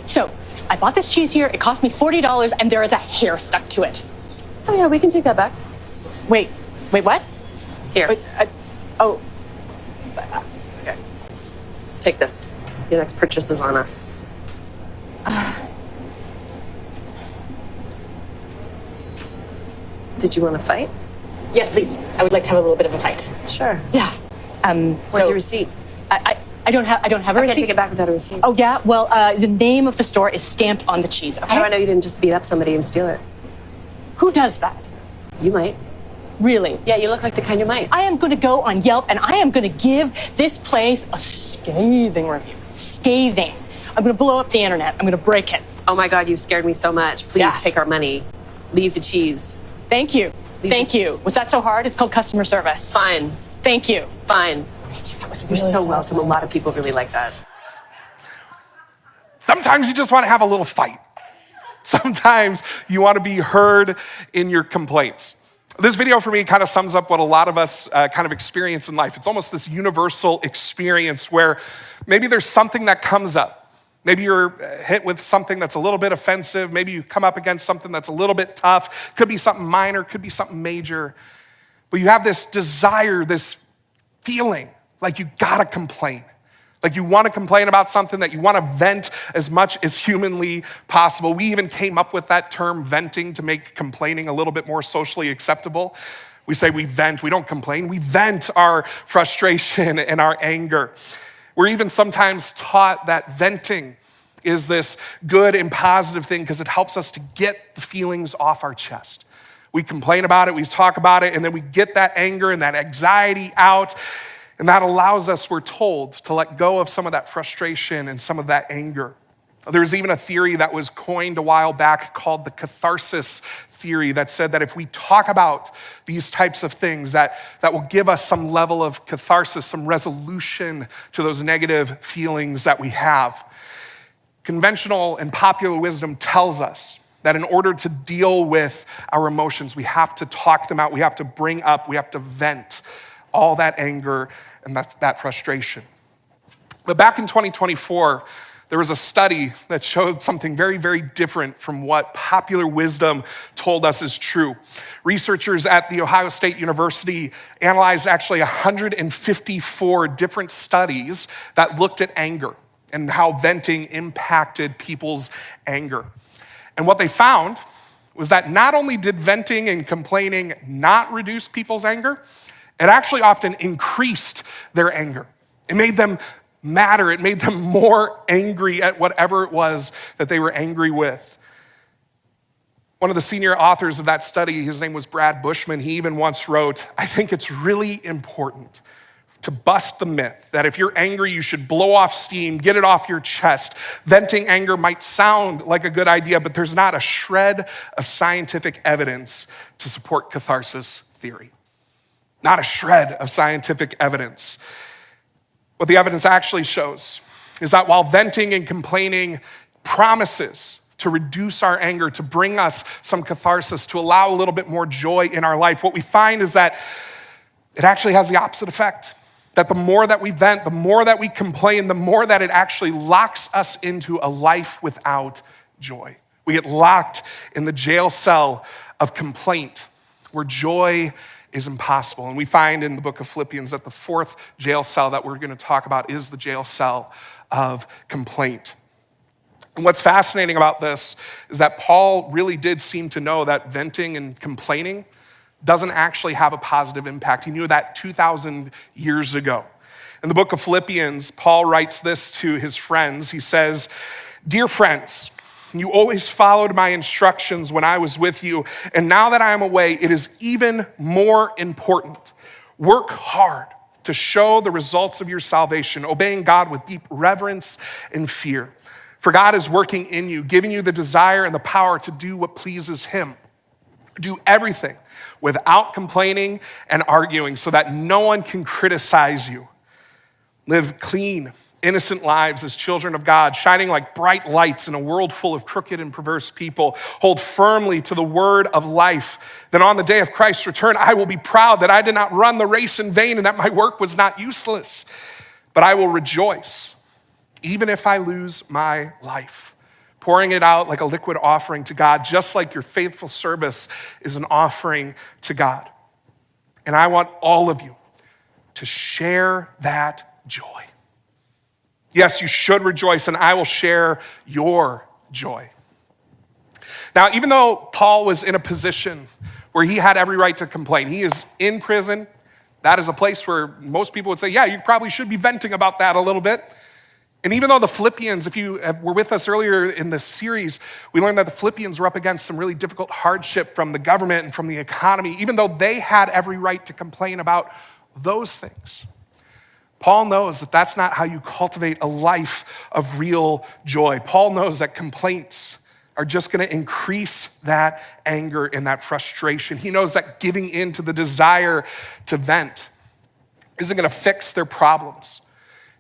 So I bought this cheese here. It cost me $40, and there is a hair stuck to it. Oh yeah, we can take that back. Wait, what? Here. Wait, Okay. Take this. Your next purchase is on us. Did you want to fight? Yes, please. I would like to have a little bit of a fight. Sure. Yeah. Where's your receipt? I don't have a I receipt. can't take it back without a receipt. Oh yeah. Well, the name of the store is stamped on the cheese. Okay. How do I know you didn't just beat up somebody and steal it? Who does that? You might. Really? Yeah, you look like the kind who might. I am going to go on Yelp and I am going to give this place a scathing review. Scathing. I'm going to blow up the internet. I'm going to break it. Oh my God, you scared me so much. Please Yeah. take our money. Leave the cheese. Thank you. Thank you. Was that so hard? It's called customer service. Fine. Thank you. Fine. Thank you. That was You're really so welcome. A lot of people really like that. Sometimes you just want to have a little fight. Sometimes you want to be heard in your complaints. This video for me kind of sums up what a lot of us kind of experience in life. It's almost this universal experience where maybe there's something that comes up. Maybe you're hit with something that's a little bit offensive. Maybe you come up against something that's a little bit tough. Could be something minor, could be something major. But you have this desire, this feeling like you gotta complain. Like you wanna complain about something, that you wanna vent as much as humanly possible. We even came up with that term venting to make complaining a little bit more socially acceptable. We say we vent, we don't complain. We vent our frustration and our anger. We're even sometimes taught that venting is this good and positive thing because it helps us to get the feelings off our chest. We complain about it, we talk about it, and then we get that anger and that anxiety out. And that allows us, we're told, to let go of some of that frustration and some of that anger. There's even a theory that was coined a while back called the catharsis theory that said that if we talk about these types of things, that will give us some level of catharsis, some resolution to those negative feelings that we have. Conventional and popular wisdom tells us that in order to deal with our emotions, we have to talk them out, we have to bring up, we have to vent all that anger and that frustration. But back in 2024, there was a study that showed something very, very different from what popular wisdom told us is true. Researchers at The Ohio State University analyzed actually 154 different studies that looked at anger and how venting impacted people's anger. And what they found was that not only did venting and complaining not reduce people's anger, it actually often increased their anger. It made them madder. It made them more angry at whatever it was that they were angry with. One of the senior authors of that study, his name was Brad Bushman, he even once wrote, "I think it's really important to bust the myth that if you're angry, you should blow off steam, get it off your chest. Venting anger might sound like a good idea, but there's not a shred of scientific evidence to support catharsis theory." Not a shred of scientific evidence. What the evidence actually shows is that while venting and complaining promises to reduce our anger, to bring us some catharsis, to allow a little bit more joy in our life, what we find is that it actually has the opposite effect. That the more that we vent, the more that we complain, the more that it actually locks us into a life without joy. We get locked in the jail cell of complaint, where joy is impossible. And we find in the book of Philippians that the fourth jail cell that we're going to talk about is the jail cell of complaint. And what's fascinating about this is that Paul really did seem to know that venting and complaining doesn't actually have a positive impact. He knew that 2,000 years ago. In the book of Philippians, Paul writes this to his friends. He says, "Dear friends, you always followed my instructions when I was with you, and now that I am away, it is even more important. Work hard to show the results of your salvation, obeying God with deep reverence and fear. For God is working in you, giving you the desire and the power to do what pleases him. Do everything without complaining and arguing so that no one can criticize you. Live clean, innocent lives as children of God, shining like bright lights in a world full of crooked and perverse people. Hold firmly to the word of life. Then on the day of Christ's return, I will be proud that I did not run the race in vain and that my work was not useless. But I will rejoice, even if I lose my life, pouring it out like a liquid offering to God, just like your faithful service is an offering to God. And I want all of you to share that joy. Yes, you should rejoice, and I will share your joy. Now, even though Paul was in a position where he had every right to complain, he is in prison. That is a place where most people would say, yeah, you probably should be venting about that a little bit. And even though the Philippians, if you were with us earlier in this series, we learned that the Philippians were up against some really difficult hardship from the government and from the economy, even though they had every right to complain about those things. Paul knows that that's not how you cultivate a life of real joy. Paul knows that complaints are just going to increase that anger and that frustration. He knows that giving in to the desire to vent isn't going to fix their problems.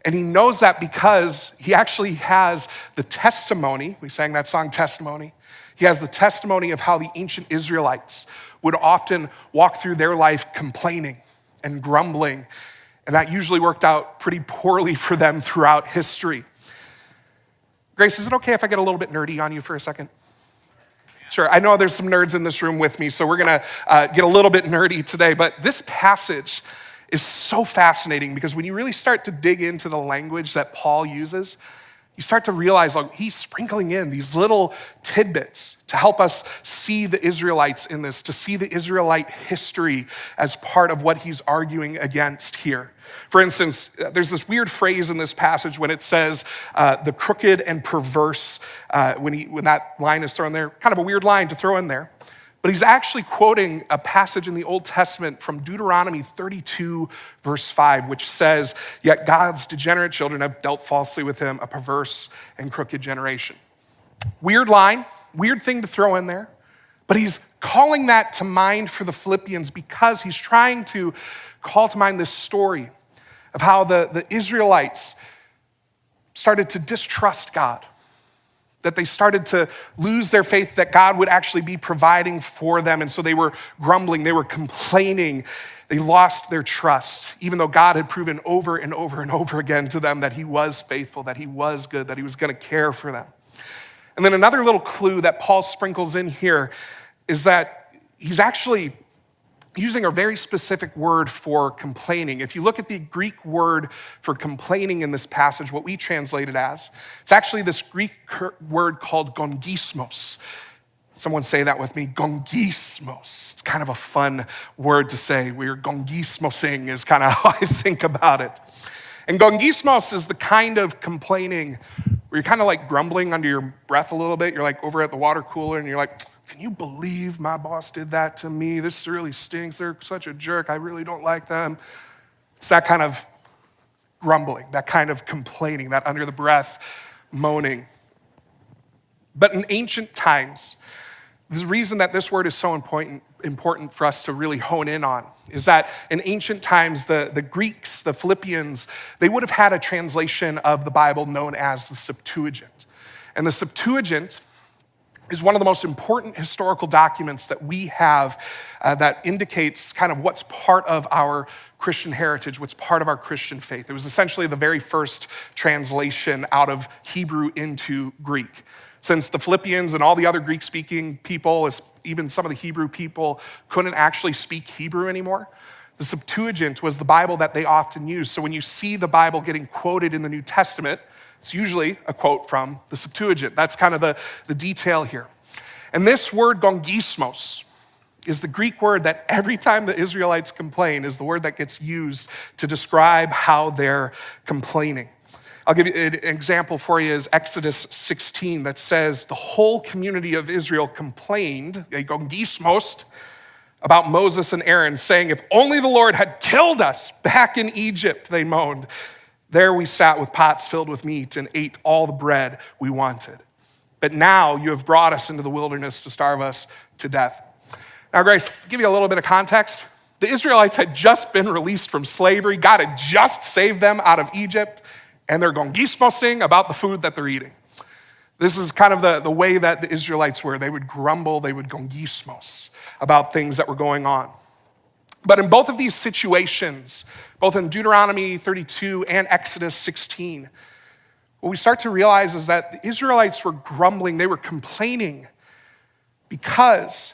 And he knows that because he actually has the testimony. We sang that song, Testimony. He has the testimony of how the ancient Israelites would often walk through their life complaining and grumbling. And that usually worked out pretty poorly for them throughout history. Grace, is it okay if I get a little bit nerdy on you for a second? Sure, I know there's some nerds in this room with me, so we're gonna get a little bit nerdy today, but this passage is so fascinating because when you really start to dig into the language that Paul uses, you start to realize like, he's sprinkling in these little tidbits to help us see the Israelites in this, to see the Israelite history as part of what he's arguing against here. For instance, there's this weird phrase in this passage when it says the crooked and perverse, when that line is thrown there, kind of a weird line to throw in there. But he's actually quoting a passage in the Old Testament from Deuteronomy 32, verse 5, which says, yet God's degenerate children have dealt falsely with him, a perverse and crooked generation. Weird line, weird thing to throw in there, but he's calling that to mind for the Philippians because he's trying to call to mind this story of how the Israelites started to distrust God, that they started to lose their faith that God would actually be providing for them. And so they were grumbling, they were complaining, they lost their trust, even though God had proven over and over and over again to them that he was faithful, that he was good, that he was gonna care for them. And then another little clue that Paul sprinkles in here is that he's actually using a very specific word for complaining. If you look at the Greek word for complaining in this passage, what we translate it as, it's actually this Greek word called gongismos. Someone say that with me, gongismos. It's kind of a fun word to say. We're gongismosing is kind of how I think about it. And gongismos is the kind of complaining where you're kind of like grumbling under your breath a little bit. You're like over at the water cooler and you're like, can you believe my boss did that to me? This really stinks. They're such a jerk. I really don't like them. It's that kind of grumbling, that kind of complaining, that under the breath moaning. But in ancient times, the reason that this word is so important for us to really hone in on is that in ancient times, the Greeks, the Philippians, they would have had a translation of the Bible known as the Septuagint. And the Septuagint is one of the most important historical documents that we have that indicates kind of what's part of our Christian heritage, what's part of our Christian faith. It was essentially the very first translation out of Hebrew into Greek. Since the Philippians and all the other Greek-speaking people, even some of the Hebrew people, couldn't actually speak Hebrew anymore, the Septuagint was the Bible that they often used. So when you see the Bible getting quoted in the New Testament, it's usually a quote from the Septuagint. That's kind of the detail here. And this word gongismos is the Greek word that every time the Israelites complain is the word that gets used to describe how they're complaining. I'll give you an example for you is Exodus 16 that says the whole community of Israel complained, gongismos, about Moses and Aaron, saying, if only the Lord had killed us back in Egypt, they moaned. There we sat with pots filled with meat and ate all the bread we wanted. But now you have brought us into the wilderness to starve us to death. Now, Grace, to give you a little bit of context. The Israelites had just been released from slavery. God had just saved them out of Egypt, and they're gongismosing about the food that they're eating. This is kind of the way that the Israelites were. They would grumble, they would gongismos about things that were going on. But in both of these situations, both in Deuteronomy 32 and Exodus 16, what we start to realize is that the Israelites were grumbling, they were complaining because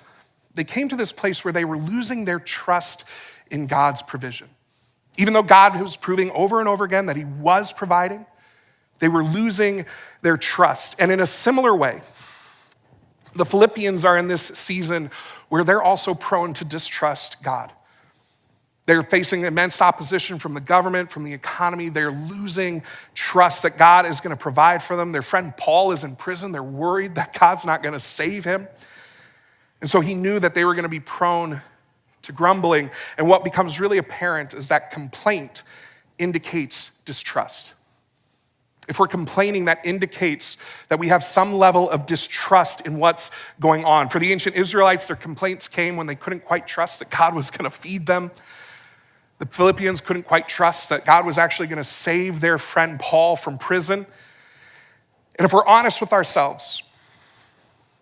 they came to this place where they were losing their trust in God's provision. Even though God was proving over and over again that he was providing, they were losing their trust. And in a similar way, the Philippians are in this season where they're also prone to distrust God. They're facing immense opposition from the government, from the economy. They're losing trust that God is going to provide for them. Their friend Paul is in prison. They're worried that God's not going to save him. And so he knew that they were going to be prone to grumbling. And what becomes really apparent is that complaint indicates distrust. If we're complaining, that indicates that we have some level of distrust in what's going on. For the ancient Israelites, their complaints came when they couldn't quite trust that God was going to feed them. The Philippians couldn't quite trust that God was actually going to save their friend Paul from prison. And if we're honest with ourselves,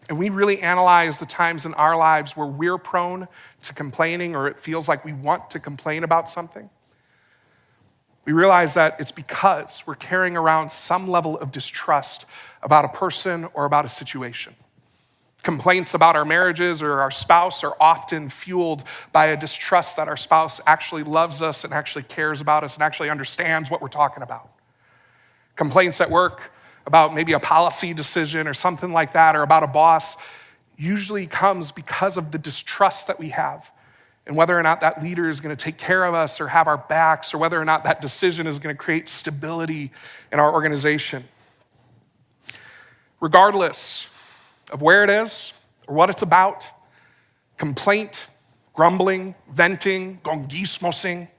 and we really analyze the times in our lives where we're prone to complaining, or it feels like we want to complain about something, we realize that it's because we're carrying around some level of distrust about a person or about a situation. Complaints about our marriages or our spouse are often fueled by a distrust that our spouse actually loves us and actually cares about us and actually understands what we're talking about. Complaints at work about maybe a policy decision or something like that, or about a boss, usually comes because of the distrust that we have, and whether or not that leader is going to take care of us or have our backs, or whether or not that decision is going to create stability in our organization. Regardless of where it is or what it's about, complaint, grumbling, venting, gongismosing,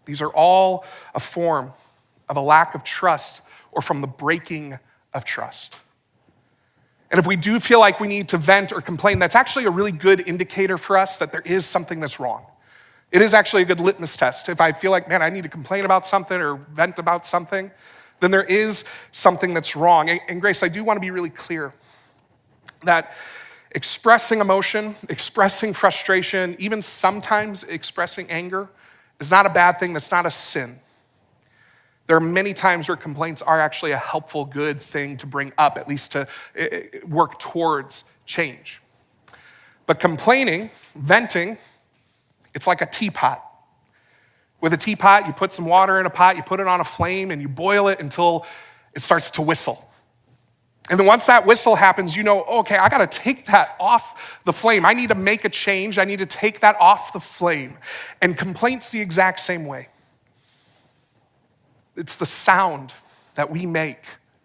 these are all a form of a lack of trust or from the breaking of trust. And if we do feel like we need to vent or complain, that's actually a really good indicator for us that there is something that's wrong. It is actually a good litmus test. If I feel like, man, I need to complain about something or vent about something, then there is something that's wrong. And Grace, I do want to be really clear that expressing emotion, expressing frustration, even sometimes expressing anger is not a bad thing, that's not a sin. There are many times where complaints are actually a helpful, good thing to bring up, at least to work towards change. But complaining, venting, it's like a teapot. With a teapot, you put some water in a pot, you put it on a flame, and you boil it until it starts to whistle. And then once that whistle happens, you know, okay, I gotta take that off the flame. I need to make a change. I need to take that off the flame. And complaint's the exact same way. It's the sound that we make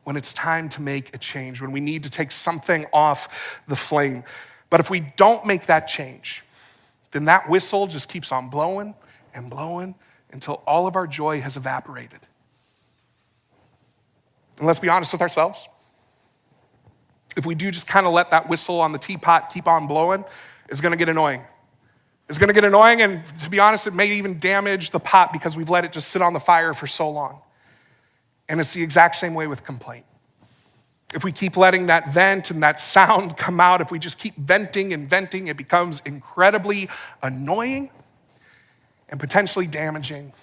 when it's time to make a change, when we need to take something off the flame. But if we don't make that change, then that whistle just keeps on blowing and blowing until all of our joy has evaporated. And let's be honest with ourselves. If we do just kind of let that whistle on the teapot keep on blowing, it's gonna get annoying. It's gonna get annoying, and to be honest, it may even damage the pot because we've let it just sit on the fire for so long. And it's the exact same way with complaint. If we keep letting that vent and that sound come out, if we just keep venting and venting, it becomes incredibly annoying and potentially damaging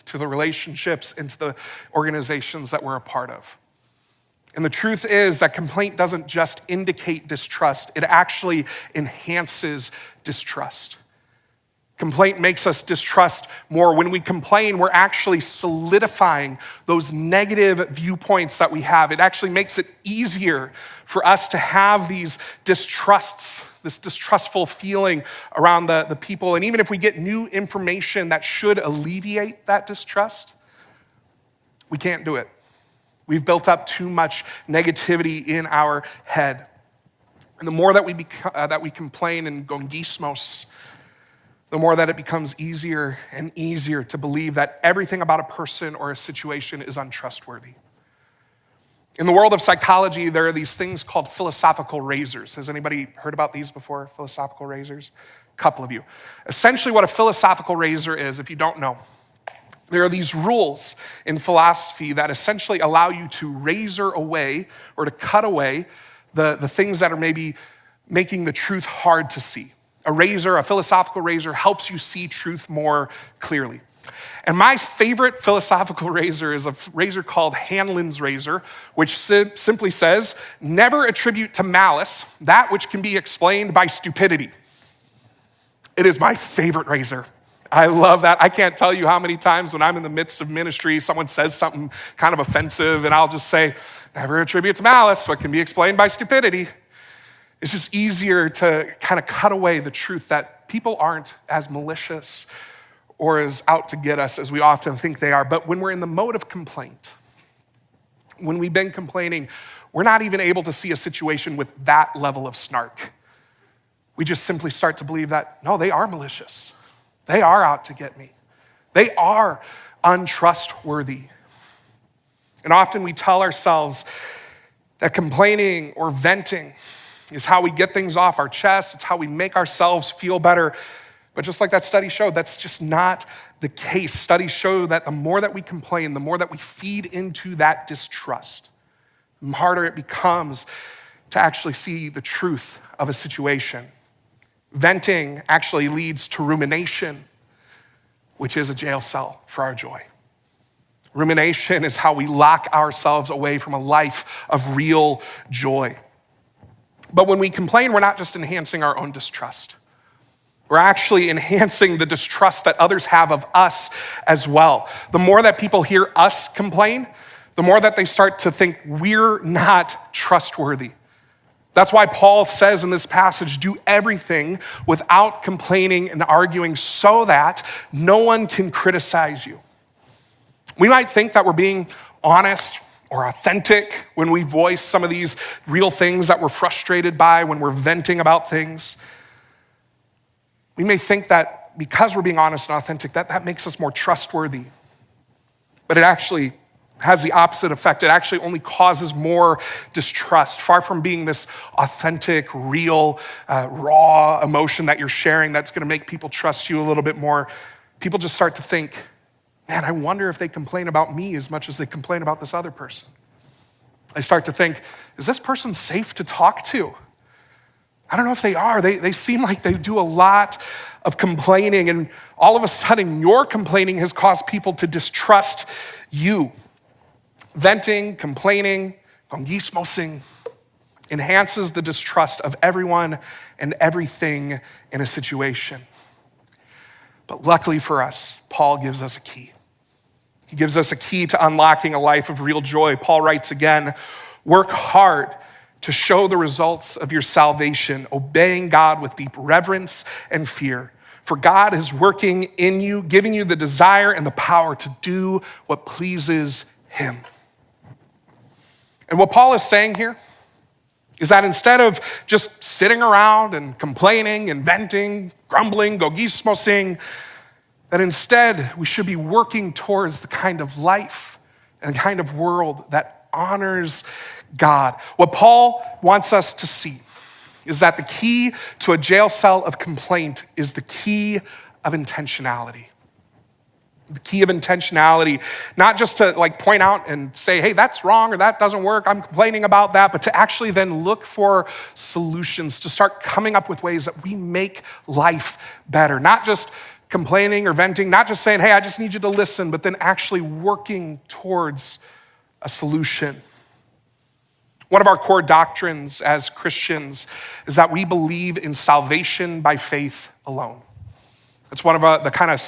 to the relationships and to the organizations that we're a part of. And the truth is that complaint doesn't just indicate distrust, it actually enhances distrust. Complaint makes us distrust more. When we complain, we're actually solidifying those negative viewpoints that we have. It actually makes it easier for us to have these distrusts, this distrustful feeling around the people. And even if we get new information that should alleviate that distrust, we can't do it. We've built up too much negativity in our head. And the more that we complain and gongismos, the more that it becomes easier and easier to believe that everything about a person or a situation is untrustworthy. In the world of psychology, there are these things called philosophical razors. Has anybody heard about these before, philosophical razors? A couple of you. Essentially what a philosophical razor is, if you don't know, there are these rules in philosophy that essentially allow you to razor away or to cut away the things that are maybe making the truth hard to see. A razor, a philosophical razor, helps you see truth more clearly. And my favorite philosophical razor is a razor called Hanlon's razor, which simply says, never attribute to malice that which can be explained by stupidity. It is my favorite razor. I love that. I can't tell you how many times when I'm in the midst of ministry, someone says something kind of offensive, and I'll just say, never attribute to malice what can be explained by stupidity. It's just easier to kind of cut away the truth that people aren't as malicious or as out to get us as we often think they are. But when we're in the mode of complaint, when we've been complaining, we're not even able to see a situation with that level of snark. We just simply start to believe that, no, they are malicious. They are out to get me. They are untrustworthy. And often we tell ourselves that complaining or venting is how we get things off our chest. It's how we make ourselves feel better. But just like that study showed, that's just not the case. Studies show that the more that we complain, the more that we feed into that distrust, the harder it becomes to actually see the truth of a situation. Venting actually leads to rumination, which is a jail cell for our joy. Rumination is how we lock ourselves away from a life of real joy. But when we complain, we're not just enhancing our own distrust. We're actually enhancing the distrust that others have of us as well. The more that people hear us complain, the more that they start to think we're not trustworthy. That's why Paul says in this passage, do everything without complaining and arguing so that no one can criticize you. We might think that we're being honest or authentic when we voice some of these real things that we're frustrated by, when we're venting about things. We may think that because we're being honest and authentic, that makes us more trustworthy. But it actually has the opposite effect. It actually only causes more distrust. Far from being this authentic, real, raw emotion that you're sharing that's gonna make people trust you a little bit more, people just start to think, man, I wonder if they complain about me as much as they complain about this other person. They start to think, is this person safe to talk to? I don't know if they are. They seem like they do a lot of complaining, and all of a sudden your complaining has caused people to distrust you. Venting, complaining, gongismosing enhances the distrust of everyone and everything in a situation. But luckily for us, Paul gives us a key. He gives us a key to unlocking a life of real joy. Paul writes again, work hard to show the results of your salvation, obeying God with deep reverence and fear. For God is working in you, giving you the desire and the power to do what pleases him. And what Paul is saying here is that instead of just sitting around and complaining and venting, grumbling, gogismosing, that instead we should be working towards the kind of life and the kind of world that honors God. What Paul wants us to see is that the key to a jail cell of complaint is the key of intentionality. The key of intentionality, not just to point out and say, hey, that's wrong or that doesn't work, I'm complaining about that, but to actually then look for solutions, to start coming up with ways that we make life better. Not just complaining or venting, not just saying, hey, I just need you to listen, but then actually working towards a solution. One of our core doctrines as Christians is that we believe in salvation by faith alone. It's one of the kind of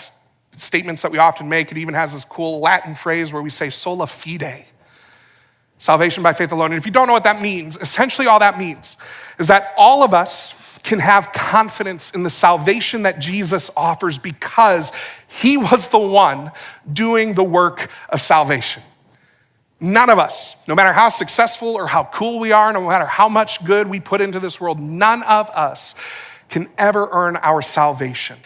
statements that we often make. It even has this cool Latin phrase where we say sola fide, salvation by faith alone. And if you don't know what that means, essentially all that means is that all of us can have confidence in the salvation that Jesus offers because he was the one doing the work of salvation. None of us, no matter how successful or how cool we are, no matter how much good we put into this world, none of us can ever earn our salvation.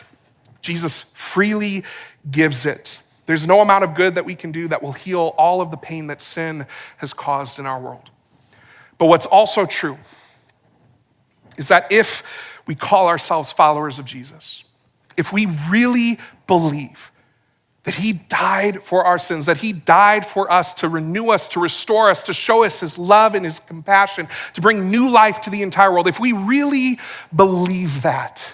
Jesus freely gives it. There's no amount of good that we can do that will heal all of the pain that sin has caused in our world. But what's also true is that if we call ourselves followers of Jesus, if we really believe that he died for our sins, that he died for us to renew us, to restore us, to show us his love and his compassion, to bring new life to the entire world, if we really believe that,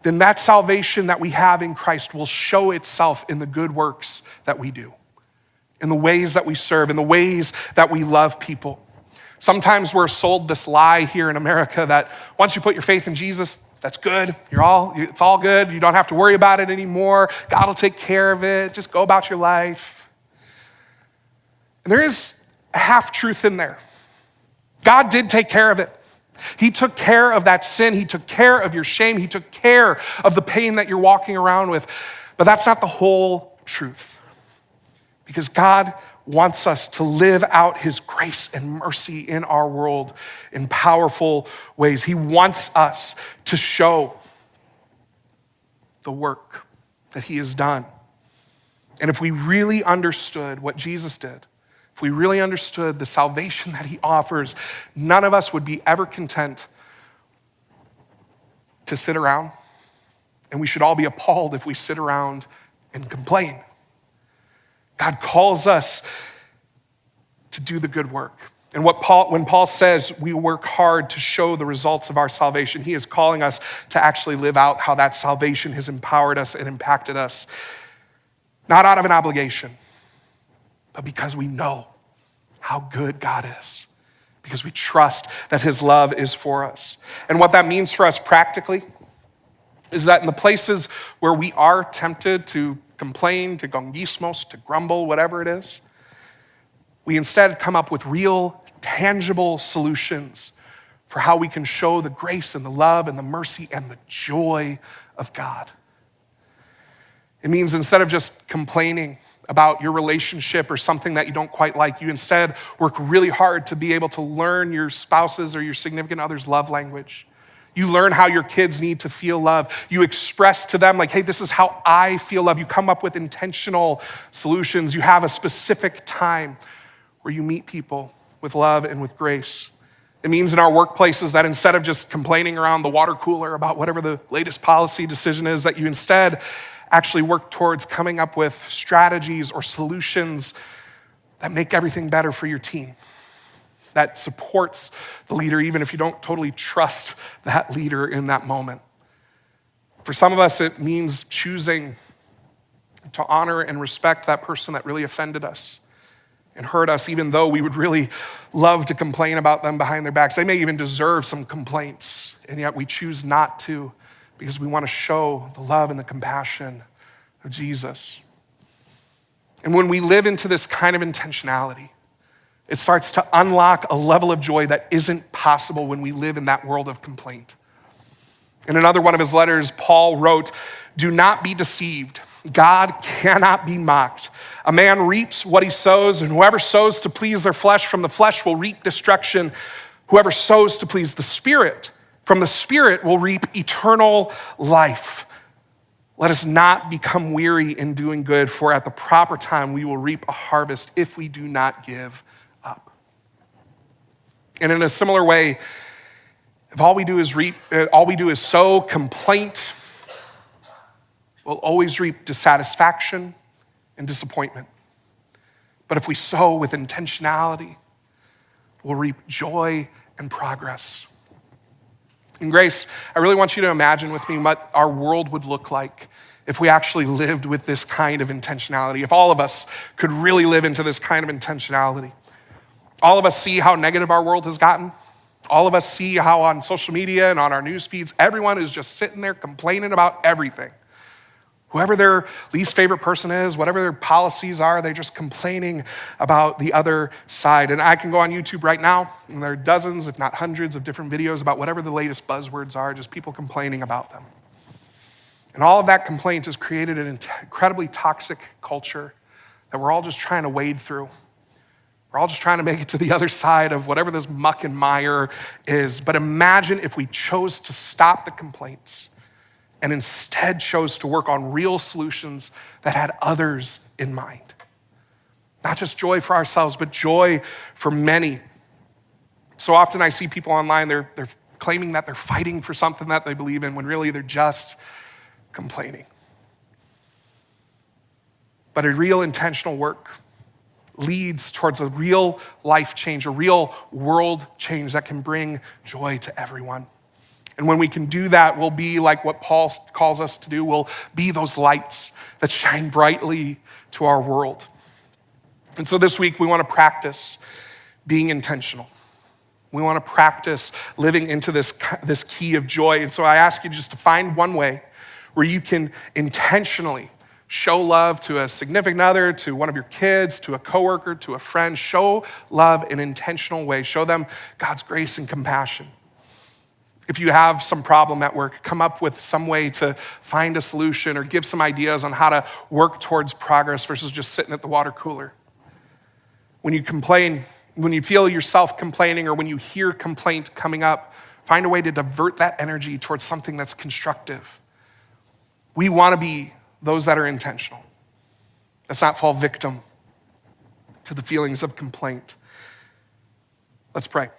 then that salvation that we have in Christ will show itself in the good works that we do, in the ways that we serve, in the ways that we love people. Sometimes we're sold this lie here in America that once you put your faith in Jesus, that's good. It's all good. You don't have to worry about it anymore. God will take care of it. Just go about your life. And there is a half truth in there. God did take care of it. He took care of that sin. He took care of your shame. He took care of the pain that you're walking around with. But that's not the whole truth. Because God wants us to live out his grace and mercy in our world in powerful ways. He wants us to show the work that he has done. And if we really understood what Jesus did, if we really understood the salvation that he offers, none of us would be ever content to sit around. And we should all be appalled if we sit around and complain. God calls us to do the good work. And when Paul says we work hard to show the results of our salvation, he is calling us to actually live out how that salvation has empowered us and impacted us, not out of an obligation, but because we know how good God is, because we trust that his love is for us. And what that means for us practically is that in the places where we are tempted to complain, to gongismos, to grumble, whatever it is, we instead come up with real, tangible solutions for how we can show the grace and the love and the mercy and the joy of God. It means instead of just complaining about your relationship or something that you don't quite like, you instead work really hard to be able to learn your spouse's or your significant other's love language. You learn how your kids need to feel love. You express to them like, hey, this is how I feel love. You come up with intentional solutions. You have a specific time where you meet people with love and with grace. It means in our workplaces that instead of just complaining around the water cooler about whatever the latest policy decision is, that you instead actually work towards coming up with strategies or solutions that make everything better for your team, that supports the leader, even if you don't totally trust that leader in that moment. For some of us, it means choosing to honor and respect that person that really offended us and hurt us, even though we would really love to complain about them behind their backs. They may even deserve some complaints, and yet we choose not to because we want to show the love and the compassion of Jesus. And when we live into this kind of intentionality, it starts to unlock a level of joy that isn't possible when we live in that world of complaint. In another one of his letters, Paul wrote, "Do not be deceived. God cannot be mocked. A man reaps what he sows, and whoever sows to please their flesh from the flesh will reap destruction. Whoever sows to please the Spirit from the Spirit will reap eternal life. Let us not become weary in doing good, for at the proper time we will reap a harvest if we do not give up." And in a similar way, if all we do is sow complaint, we'll always reap dissatisfaction and disappointment. But if we sow with intentionality, we'll reap joy and progress. And Grace, I really want you to imagine with me what our world would look like if we actually lived with this kind of intentionality, if all of us could really live into this kind of intentionality. All of us see how negative our world has gotten. All of us see how on social media and on our news feeds, everyone is just sitting there complaining about everything. Whoever their least favorite person is, whatever their policies are, they're just complaining about the other side. And I can go on YouTube right now, and there are dozens, if not hundreds, of different videos about whatever the latest buzzwords are, just people complaining about them. And all of that complaint has created an incredibly toxic culture that we're all just trying to wade through. We're all just trying to make it to the other side of whatever this muck and mire is. But imagine if we chose to stop the complaints and instead chose to work on real solutions that had others in mind. Not just joy for ourselves, but joy for many. So often I see people online, they're claiming that they're fighting for something that they believe in, when really they're just complaining. But a real intentional work leads towards a real life change, a real world change that can bring joy to everyone. And when we can do that, we'll be like what Paul calls us to do. We'll be those lights that shine brightly to our world. And so this week, we want to practice being intentional. We want to practice living into this key of joy. And so I ask you just to find one way where you can intentionally show love to a significant other, to one of your kids, to a coworker, to a friend. Show love in an intentional way. Show them God's grace and compassion. If you have some problem at work, come up with some way to find a solution or give some ideas on how to work towards progress versus just sitting at the water cooler. When you complain, when you feel yourself complaining or when you hear complaint coming up, find a way to divert that energy towards something that's constructive. We want to be those that are intentional. Let's not fall victim to the feelings of complaint. Let's pray.